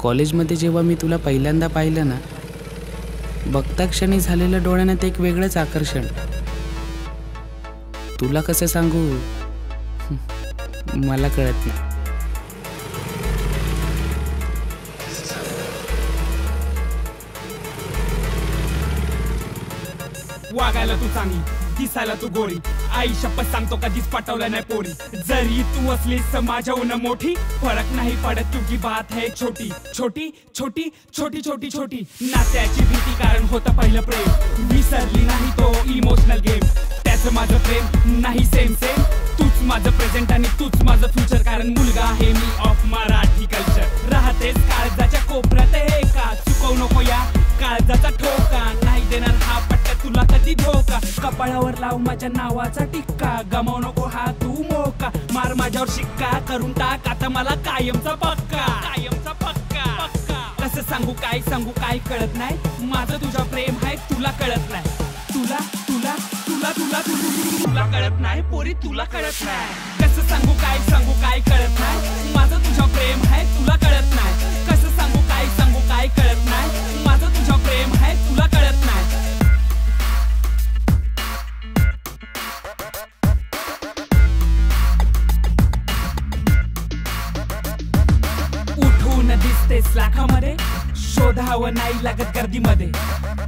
कॉलेजमध्ये जेव्हा मी तुला पहिल्यांदा पाहिलं ना, बघता क्षणी झालेलं डोळ्यात एक वेगळंच आकर्षण. तुला कसं सांगू मला कळत नाही. वागायला तू चांगली, दिसायला तू गोरी, आई शपथ सांगतो कधीच पटवलं नाही पोरी. जरी तू असलीस माझ्याहून मोठी, फरक नाही पडत क्योंकि बात है छोटी छोटी छोटी छोटी छोटी छोटी. नात्याची भीती कारण होतं पहिलं प्रेम, विसरली नाही तो इमोशनल गेम. त्याचं माझं प्रेम नाही सेम सेम, तूच माझं प्रेझेंट आणि तूच माझं फ्युचर. कारण मुलगा आहे मी ऑफ मराठी कल्चर. राहतेस काळजाच्या कोपऱ्यात एका, चुकवू नको या काळजाचा ठोका. नाही देणार हा पट्टा तुला कधी धोका. कपाळावर लाव माझ्या नावाचा टिक्का, गमावू नको हा तू मोका. मार माझ्यावर शिक्का करून टाक आता मला कायमचा पक्का. कायमचा पक्का पक्का. कसं सांगू काय कळत नाही. माझं तुझा प्रेम आहे तुला कळत नाही. तुला तुला तुला तुला तुला कळत नाही पोरी, तुला कळत नाही. कसं सांगू काय कळत नाही. माझं तुझा प्रेम आहे तुला कळत नाही. कसं सांगू काय कळत नाही. माझं तुझा प्रेम आहे तुला कळत नाही. उठून दिसतेस लाखामध्ये, शोधावं नाही लागत गर्दीमध्ये.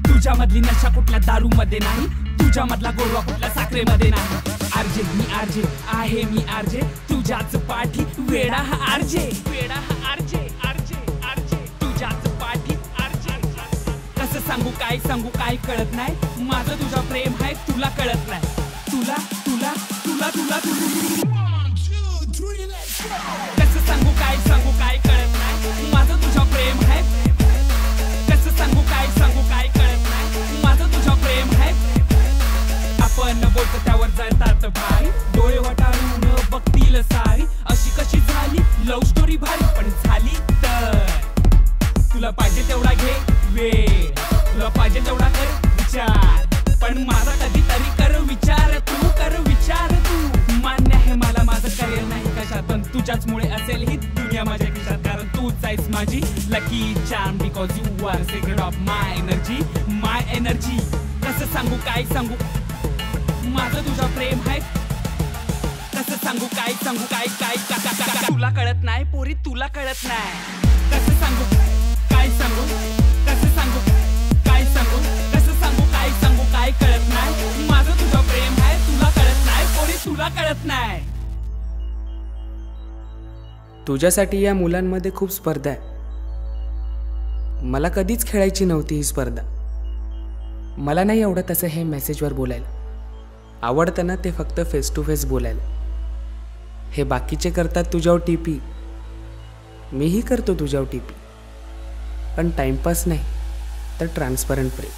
तुझ्यामधली नशा कुठल्या दारू मध्ये नाही, तुझ्यामधला गोडवा कुठल्या साखरेमध्ये नाही. आरजे मी आरजे आहे मी आरजे, तुझ्याच पाठी वेडा हा आरजे. वेडा हा आरजे आरजे आरजे, तुझ्याच पाठी आरजे. कसं सांगू काय कळत नाही. माझं तुझा प्रेम आहे तुला कळत नाही. तुला तुला तुला तुला तुला कसं सांगू काय कळत नाही. माझं तुझा प्रेम आहे. कसं सांगू काय कळत नाही. माझं तुझा प्रेम आहे. आपण बोलतो त्यावर जळतात भारी, डोळे वटारून बघतील सारी. अशी कशी झाली लव्ह स्टोरी भारी, पण झाली तर तुला पाहिजे तेवढा घे वेळ, तुला पाहिजे तेवढा कर विचार. पण माझा कधीतरी कर विचार तू, कर विचार तू. मान्य आहे मला माझं करिअर नाही कशात, पण तुझ्याचमुळे असेल ही दुनिया माझ्या खिशात. कारण तूच आहेस माझी lucky charm, because you are secret of my energy. कसं सांगू काय माझं तुझा प्रेम आहे. कसं सांगू काय तुला कळत नाही पोरी, तुला कळत नाही. कसं सांगू कसं सांगू कसं सांगू काय कळत नाही. माझं तुझा प्रेम आहे तुला कळत नाही पोरी, तुला कळत नाही. तुझ्यासाठी या मुलांमध्ये खूप स्पर्धा आहे. मला कधीच खेळायची नव्हती ही स्पर्धा. मला नाही आवडत असं हे मेसेजवर बोलायला. आवडतं ना ते फक्त फेस टू फेस बोलायला. हे बाकीचे करतात तुझ्यावर टीपी, मीही करतो तुझ्यावर टीपी, पण टाइमपास नाही तर ट्रान्सपरंट प्रेम.